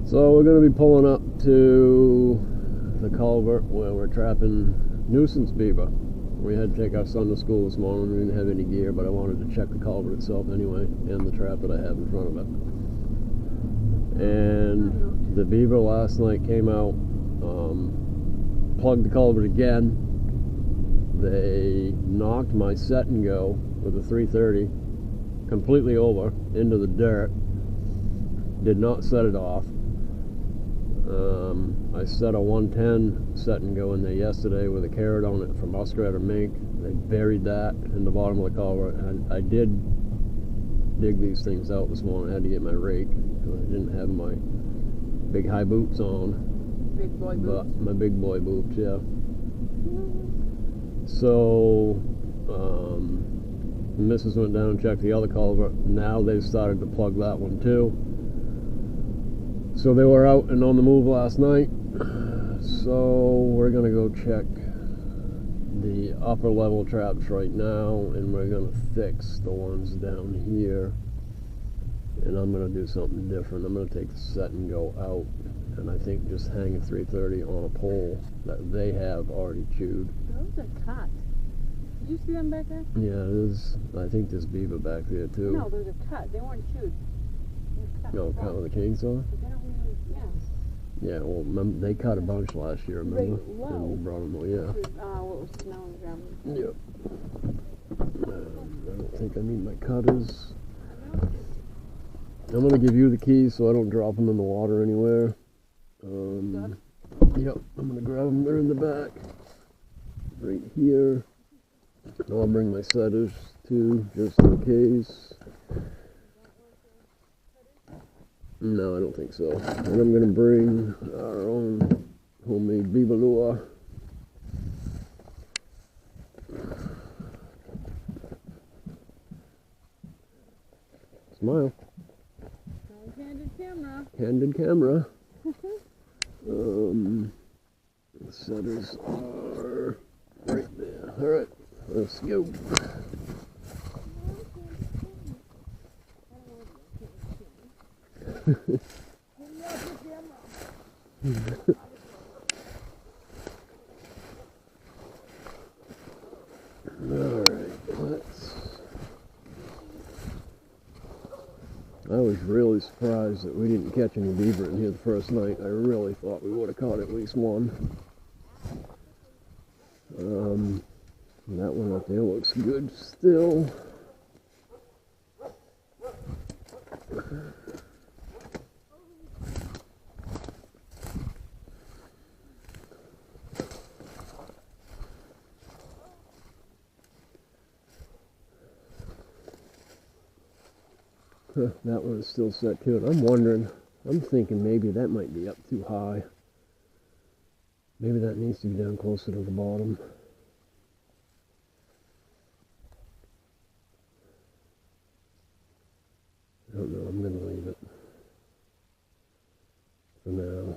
So we're going to be pulling up to the culvert where we're trapping nuisance beaver. We had to take our son to school this morning. We didn't have any gear, but I wanted to check the culvert itself anyway, and the trap that I have in front of it. And the beaver last night came out, plugged the culvert again. They knocked my set and go with a 330 completely over into the dirt. Did not set it off. I set a 110 set and go in there yesterday with a carrot on it from muskrat or mink. They buried that in the bottom of the culvert. And I did dig these things out this morning. I had to get my rake because I didn't have my big high boots on. Big boy boots? My big boy boots, yeah. So, the missus went down and checked the other culvert. Now they've started to plug that one too. So they were out and on the move last night. So we're gonna go check the upper level traps right now, and we're gonna fix the ones down here. And I'm gonna do something different. I'm gonna take the set and go out, and I think just hang a 330 on a pole that they have already chewed. Those are cut. Did you see them back there? Yeah, there's. I think there's beaver back there too. No, those are cut. They weren't chewed. No, cut with a chainsaw? They don't really, yeah. Yeah, well, they cut a bunch last year, remember? Right, And we brought them, yeah. What was snow and ground? Yep. I don't think I need my cutters. I'm going to give you the keys so I don't drop them in the water anywhere. Yep, I'm going to grab them. They're in the back. Right here. I'll bring my setters too, just in case. No, I don't think so. And I'm going to bring our own homemade beaver lure. Smile. Candid camera. Candid camera. The setters are right there. Alright, let's go. Alright, I was really surprised that we didn't catch any beaver in here the first night. I really thought we would have caught at least one. That one up there looks good still. That one is still set too, and I'm thinking maybe that might be up too high. Maybe that needs to be down closer to the bottom. I don't know, I'm going to leave it for now.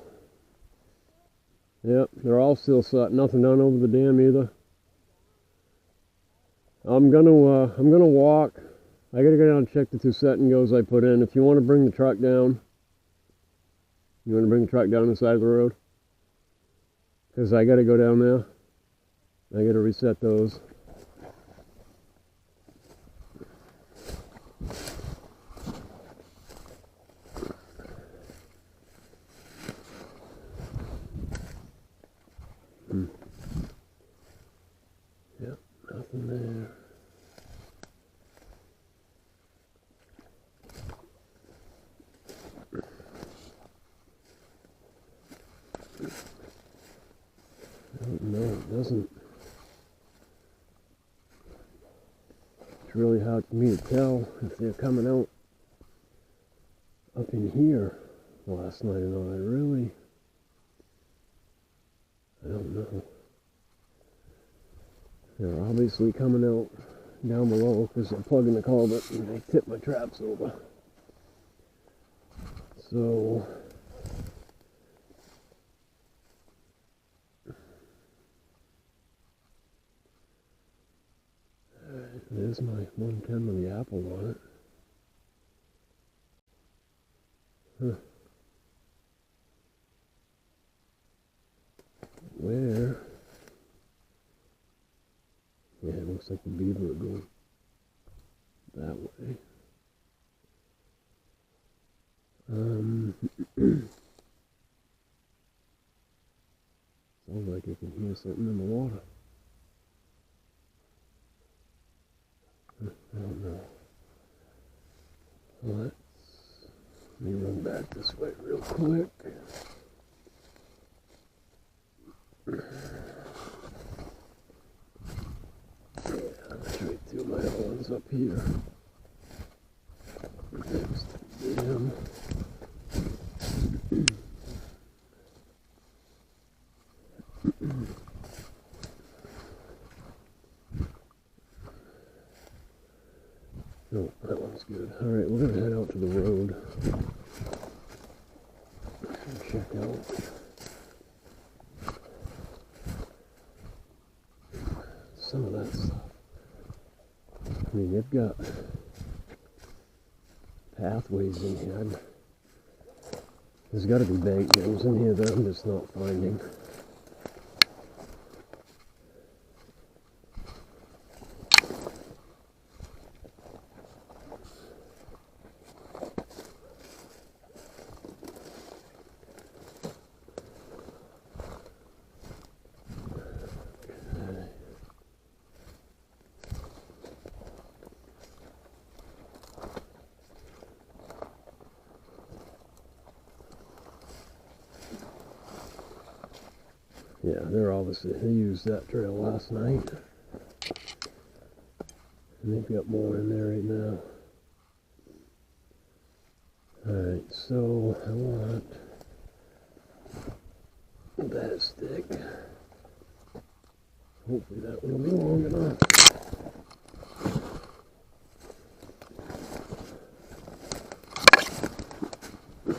Yep, they're all still set, nothing done over the dam either. I'm gonna walk. I gotta go down and check the two set and goes I put in. If you want to bring the truck down, you want to bring the truck down the side of the road? Because I gotta go down there. I gotta reset those. Yep, nothing there. No, it doesn't. It's really hard for me to tell if they're coming out up in here last night or not. I don't know. They're obviously coming out down below because they're plugging the culvert and they tip my traps over. So there's my 110 with the apple on it. Huh. Looks like the beaver would go that way. Sounds like you can hear something in the water. I don't know. Let me run back this way real quick. Yeah, let's right through my other ones up here. Next to them. Oh, that one's good. Alright, we're gonna head out to the road and check out some of that stuff. I mean, they've got pathways in here. There's got to be bank dams in here that I'm just not finding. Yeah, they're obviously, they used that trail last night. And they've got more in there right now. Alright, so I want that stick. Hopefully that one will be long enough.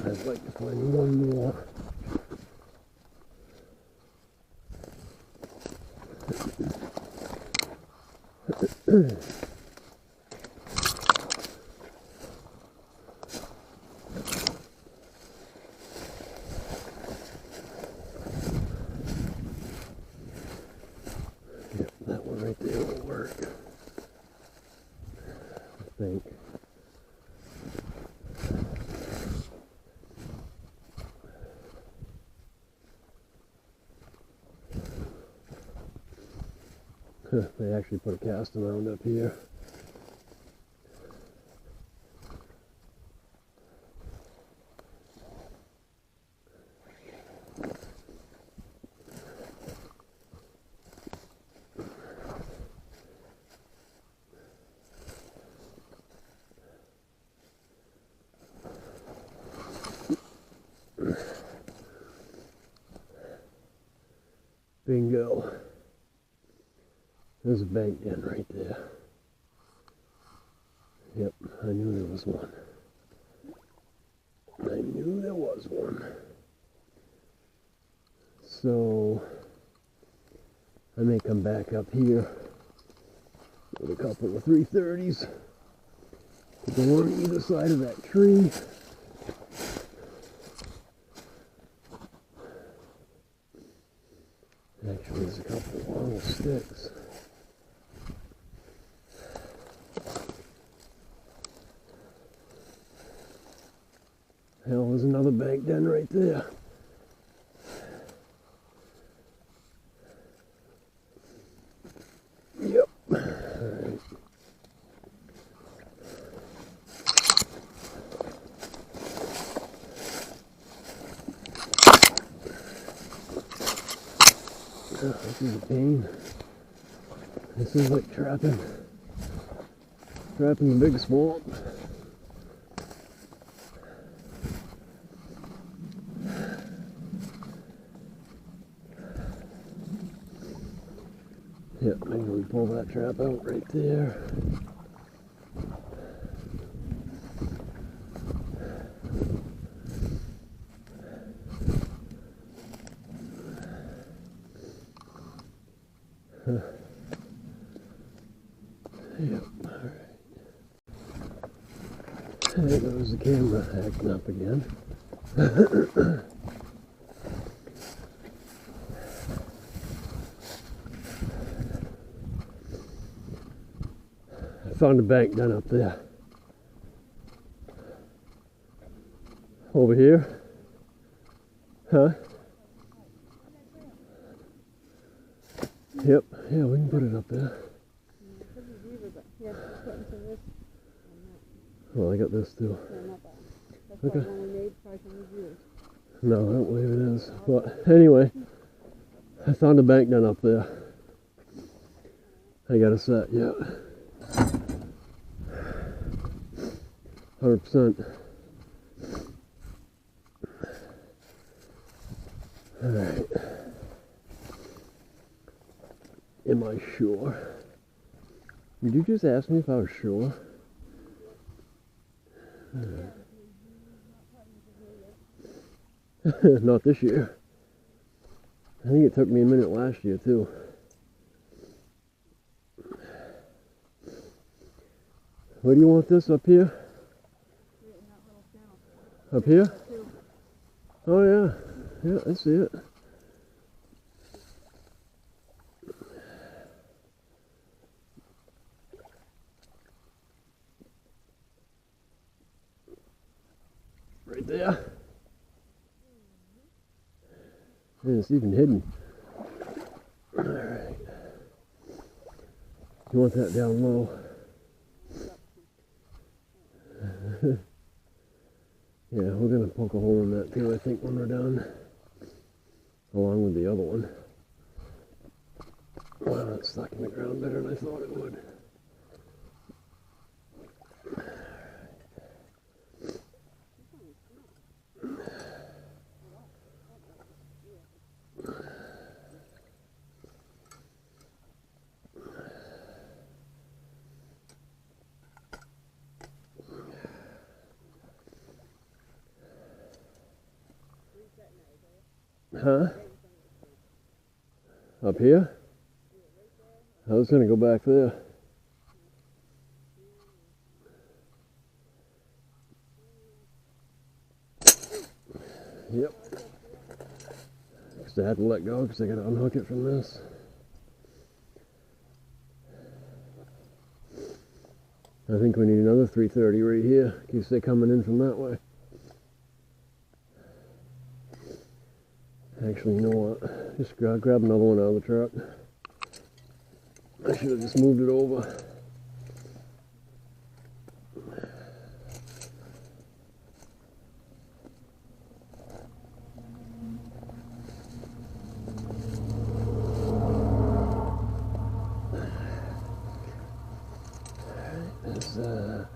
I'd like to find one more. Yep, that one right there will work, I think. They actually put a casting round up here. Bingo. There's a bank den right there. Yep, I knew there was one. I knew there was one. So, I may come back up here with a couple of 330s to go on either side of that tree. Actually, there's a couple of long sticks. Hell, there's another bank den right there. Yep. Alright. Oh, this is a pain. This is like trapping the big swamp. Yep, maybe we pull that trap out right there. Yep, alright. There goes the camera acting up again. found a bank down up there. Over here? Huh? Yep. Yeah, we can put it up there. Could be Beaver, but yeah, just put into this. Well, I got this too. No, not that one. That's Okay. the one we made probably from the Beavers. No, I don't believe it is. But anyway, I found a bank down up there. I got a set, yeah. 100%. Alright. Am I sure? Did you just ask me if I was sure? Not this year. I think it took me a minute last year too. Where do you want this? Up here? Up here? Oh yeah. Yeah, I see it. Right there. And it's even hidden. Alright. You want that down low? Yeah, we're going to poke a hole in that too, I think, when we're done. Along with the other one. Wow, it's stuck in the ground better than I thought it would. Huh? Up here? I was going to go back there. Yep. Because I had to let go because I got to unhook it from this. I think we need another 330 right here in case they're coming in from that way. Actually, you know what? Just grab another one out of the truck. I should have just moved it over. There's that.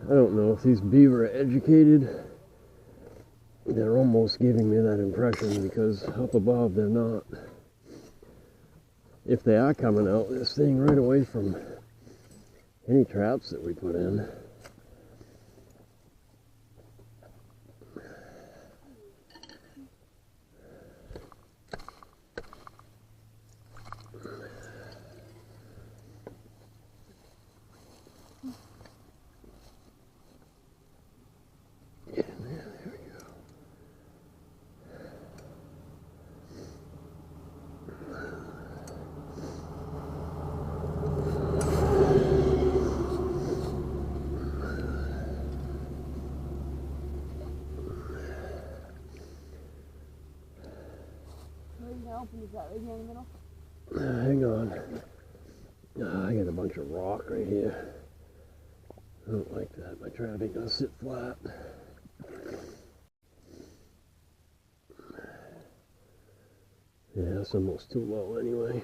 I don't know if these beaver are educated. They're almost giving me that impression because up above they're not. If they are coming out, they're staying right away from any traps that we put in. Is that right here in the middle? Hang on. I got a bunch of rock right here. I don't like that. My trap ain't gonna sit flat. Yeah, it's almost too low anyway.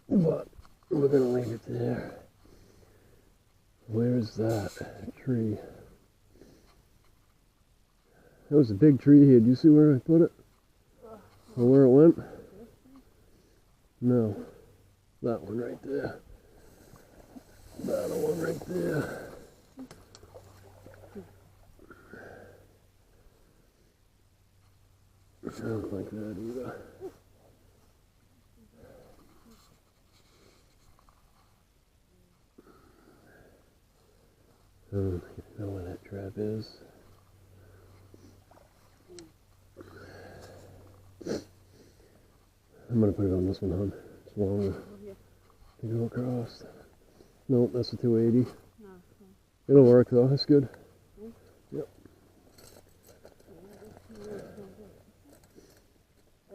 But we're gonna leave it there. Where's that tree? That was a big tree here. Do you see where I put it? Or where it went? No. That one right there. That one right there. I don't like that either. don't know where that trap is. I'm gonna put it on this one, hon. It's longer to go across. Nope, that's a 280. No. It'll work though, that's good. Yep.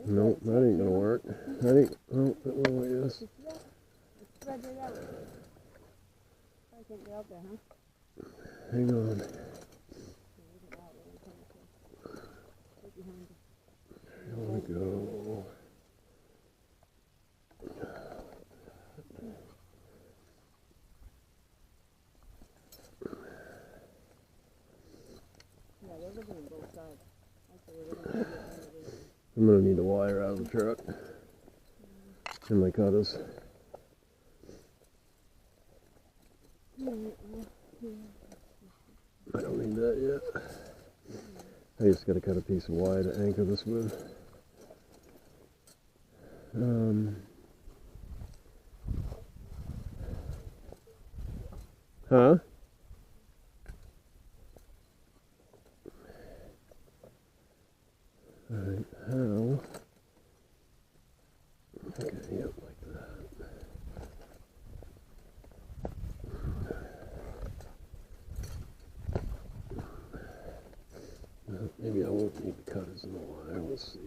Nope, that ain't gonna work. That ain't, oh, that one like this. It's right there that way. I can't get out there, huh? Hang on. Here we go. Yeah, they're looking on both sides. Actually, they're looking at it. I'm gonna need a wire out of the truck. And my cutters. I don't need that yet. I just gotta cut a piece of wire to anchor this with. Huh? Alright, how? Okay, yep, like that. Maybe I won't need the cutters in the wire, we'll see.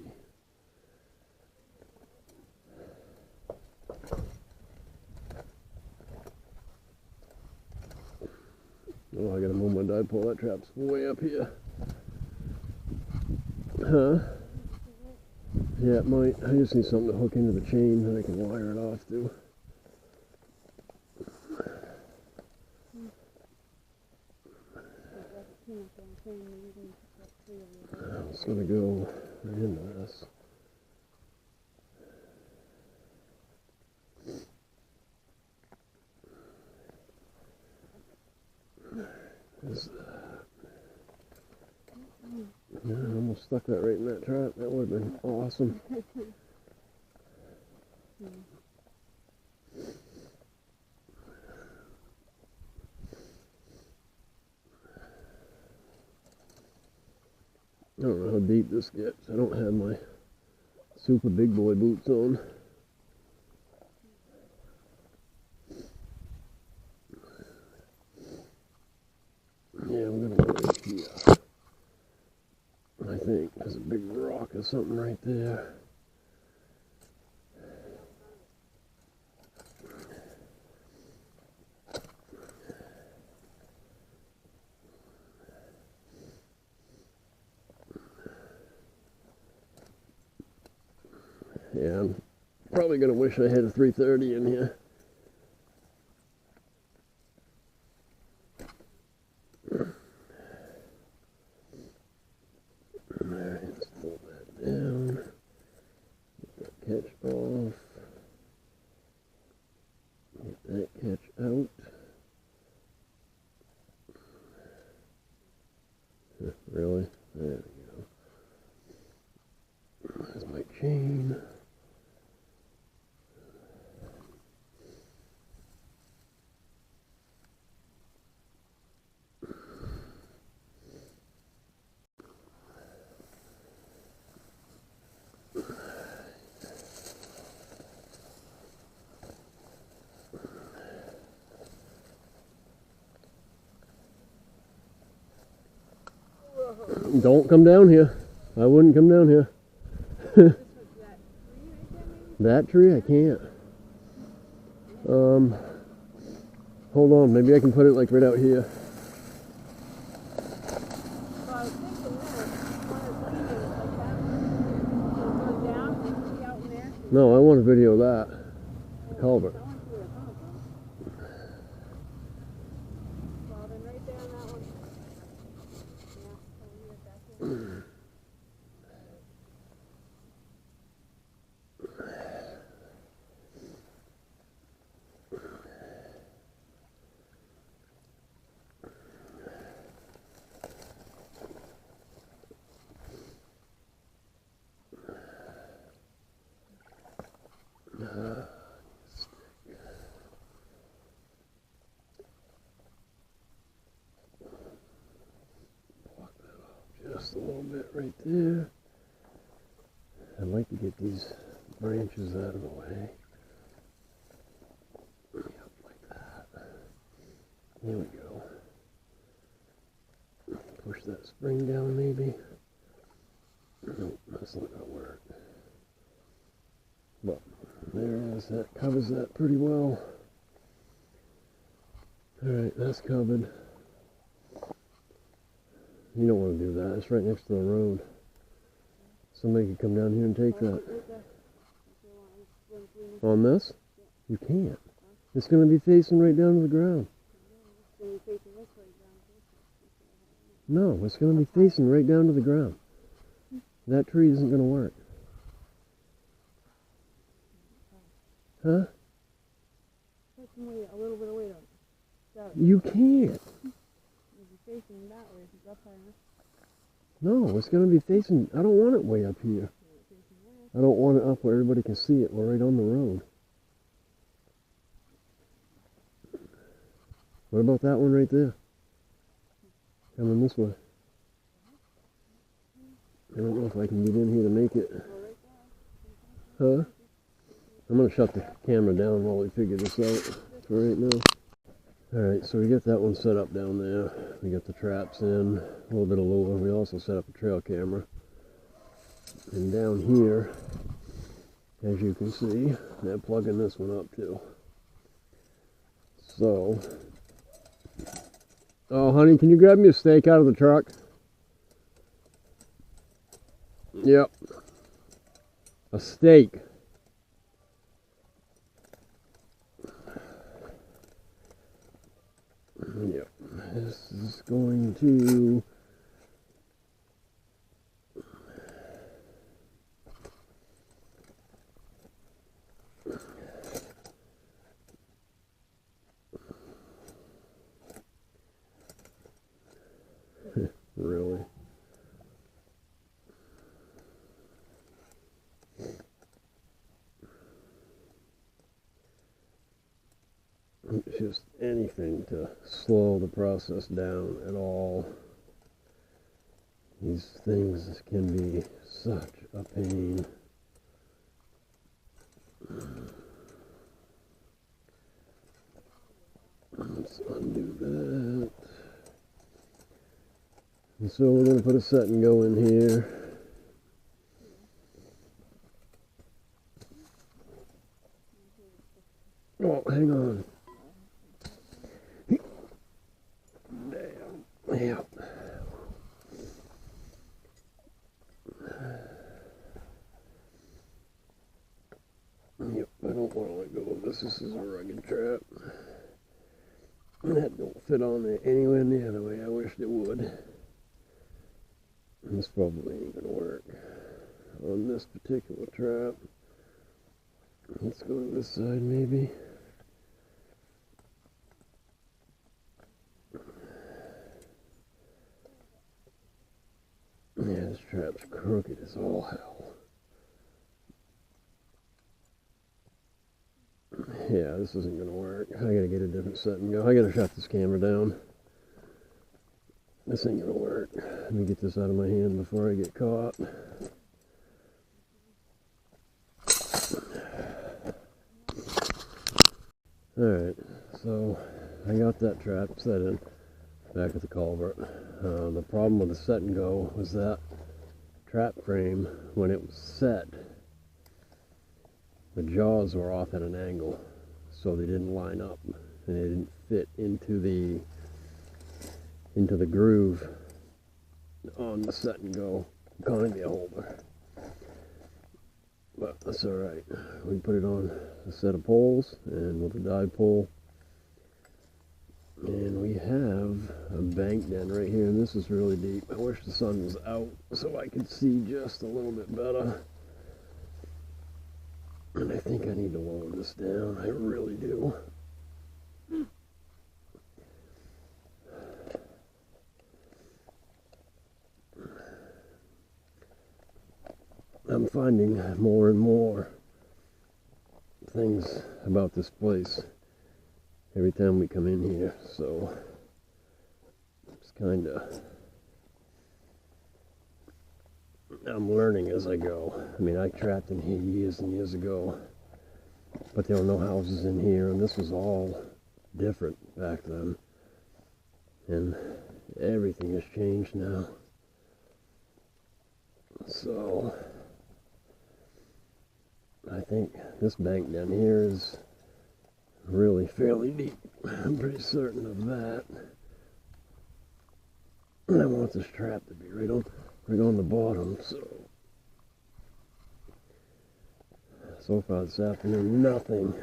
Oh, I gotta move my dipole, that trap's way up here. Huh? Yeah, it might. I just need something to hook into the chain that I can wire it off to. It's gonna go right into this. Yeah, I almost stuck that right in that trap. That would have been awesome. I don't know how deep this gets. I don't have my super big boy boots on. Yeah, we're gonna go right here. I think there's a big rock or something right there. Yeah, I'm probably gonna wish I had a 330 in here. Alright, let's pull that down. Get that catch off. Get that catch out. Really? There we go. There's my chain. Don't come down here. I wouldn't come down here. That tree? I can't. Hold on. Maybe I can put it like right out here. Well, I was thinking that, one of the like that, so it goes down, and you see out in there. No, I want to video that. The culvert. I want to see where it comes from. Well, then right there on that one. Yeah, over here, back here. I'd like to get these branches out of the way. Yep, like that. There we go. Push that spring down maybe. Nope, that's not gonna work. But there it is, that covers that pretty well. Alright, that's covered. You don't want to do that, it's right next to the road. Somebody could come down here and take that. On this? You can't. It's going to be facing right down to the ground. No, it's going to be facing right down to the ground. That tree isn't going to work. Huh? A little bit of weight on it. You can't. Facing that way, up high enough. No, it's going to be facing, I don't want it way up here. I don't want it up where everybody can see it. We're right on the road. What about that one right there? Coming this way. I don't know if I can get in here to make it. Huh? I'm going to shut the camera down while we figure this out for right now. Alright, so we get that one set up down there. We got the traps in, a little bit of lure. We also set up a trail camera. And down here, as you can see, they're plugging this one up too. So, oh honey, can you grab me a steak out of the truck? Yep. A steak. Yep. This is going to really. Just anything to slow the process down at all. These things can be such a pain. Let's undo that. And so we're going to put a set and go in here. Oh, hang on. Damn. Yeah. Yep, I don't want to let go of this. This is a rugged trap. That don't fit on there anywhere near the way I wished it would. This probably ain't gonna work on this particular trap. Let's go to this side maybe. Yeah, this trap's crooked as all hell. Yeah, this isn't gonna work. I gotta get a different set and go. I gotta shut this camera down. This ain't gonna work. Let me get this out of my hand before I get caught. Alright, so I got that trap set in back at the culvert. The problem with the set and go was that trap frame, when it was set, the jaws were off at an angle, so they didn't line up and they didn't fit into the groove on the set and go conga holder. But that's alright. We put it on a set of poles and with a dive pole. And we have a bank den right here, and this is really deep. I wish the sun was out so I could see just a little bit better. And I think I need to lower this down. I really do. I'm finding more and more things about this place every time we come in here, so it's kind of I'm learning as I go. I mean, I trapped in here years and years ago, but there were no houses in here, and this was all different back then. And everything has changed now. So I think this bank down here is really fairly deep. I'm pretty certain of that. And I want this trap to be right on the bottom. So far this afternoon, nothing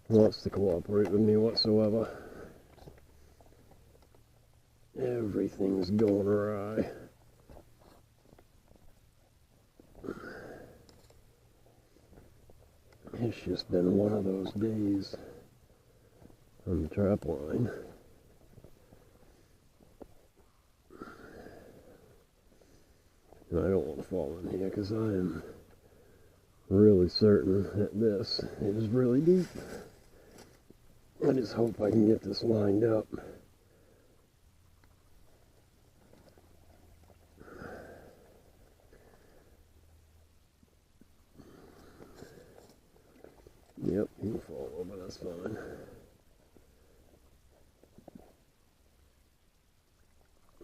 wants to cooperate with me whatsoever. Everything's going awry. It's just been one of those days on the trap line. And I don't want to fall in here because I am really certain that this is really deep. I just hope I can get this lined up. Yep, you can fall over, that's fine.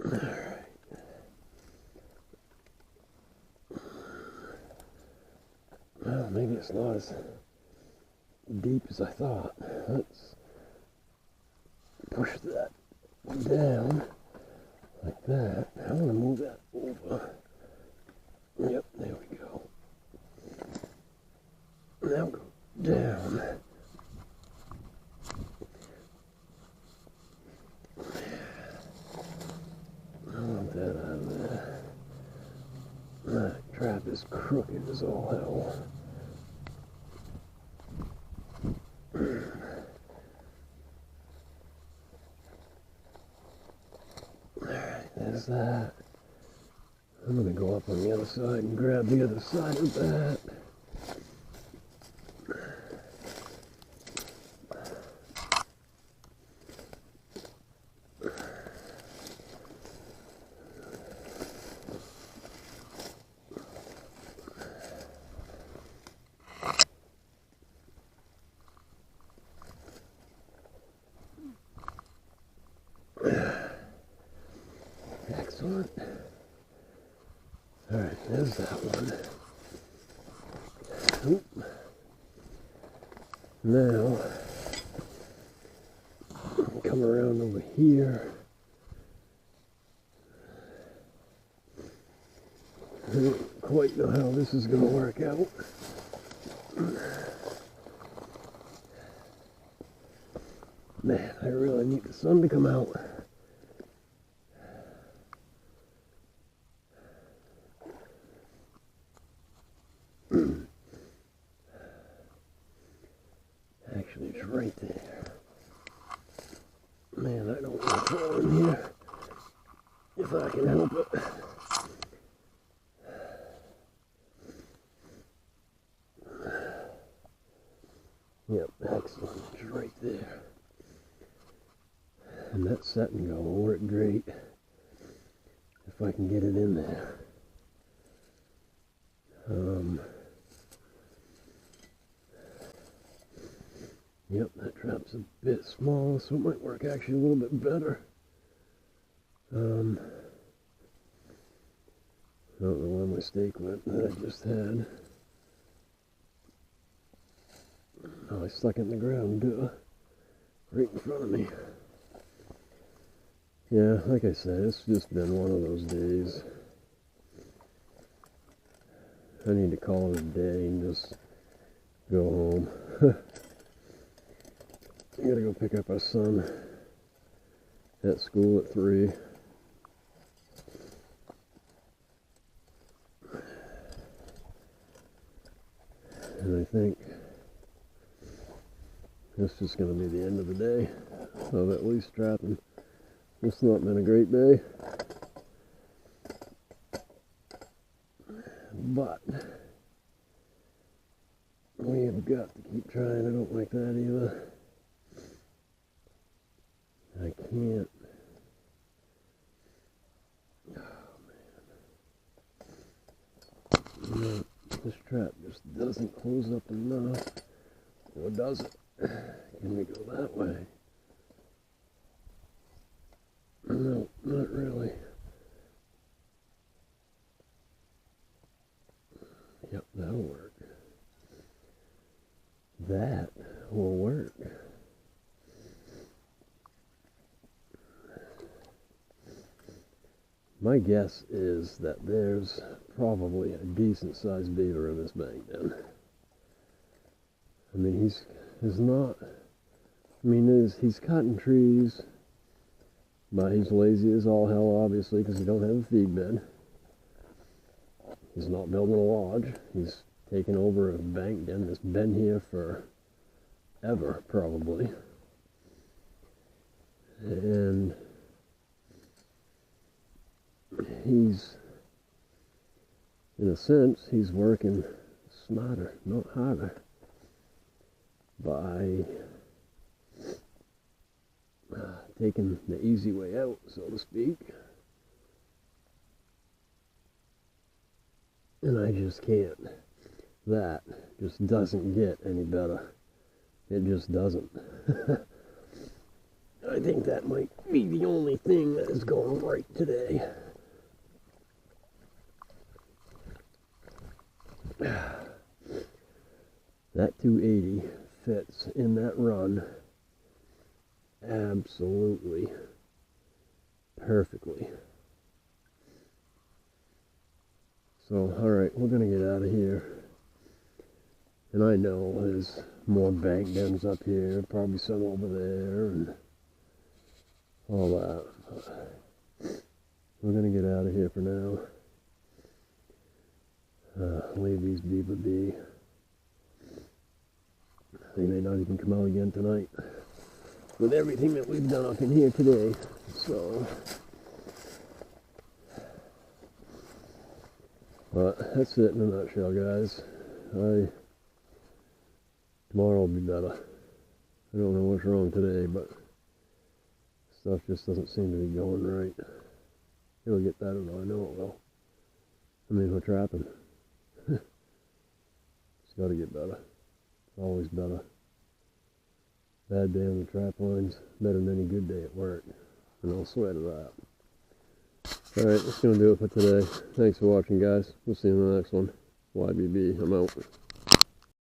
Alright. Well, maybe it's not as deep as I thought. Let's push that down like that. I want to move that over. Yep, there we go. Now go down. I want that out of there. That trap is crooked as all hell. Alright, there's that. I'm going to go up on the other side and grab the other side of that. Excellent. Alright, there's that one. Oop. Now, come around over here. I don't quite know how this is going to work out. Man, I really need the sun to come out. Actually, it's right there. Man, I don't want to fall in here if I can help it. Yep, excellent. It's right there. And that set and go will work great if I can get it in there. Yep, that trap's a bit small, so it might work actually a little bit better. I don't know where my stake went that I just had. Oh, I stuck it in the ground, right in front of me. Yeah, like I said, it's just been one of those days. I need to call it a day and just go home. I gotta go pick up our son at school at 3. And I think this is going to be the end of the day of at least trapping. It's not been a great day, but we have got to keep trying. I don't like that either. I can't. Oh, man. No, this trap just doesn't close up enough. Or does it? Can we go that way? No, not really. Yep, that'll work. That will work. My guess is that there's probably a decent sized beaver in this bank then. I mean, he's cutting trees, but he's lazy as all hell, obviously, because he don't have a feed bed. He's not building a lodge. He's taken over a bank den that's been here for ever, probably. And he's, in a sense, he's working smarter, not harder, by taking the easy way out, so to speak. And I just can't. That just doesn't get any better. It just doesn't. I think that might be the only thing that is going right today. That 280 fits in that run absolutely perfectly. So, alright, we're going to get out of here. And I know there's more bank dens up here, probably some over there, and all that. But we're going to get out of here for now. Leave these beaver be. They may not even come out again tonight with everything that we've done up in here today. So, but that's it in a nutshell, guys. Tomorrow will be better. I don't know what's wrong today, but stuff just doesn't seem to be going right. It'll get better though, I know it will. I mean, we're trapping. It's got to get better. It's always better. Bad day on the trap lines, better than any good day at work. And I'll swear to that. Alright, that's going to do it for today. Thanks for watching, guys. We'll see you in the next one. YBB, I'm out.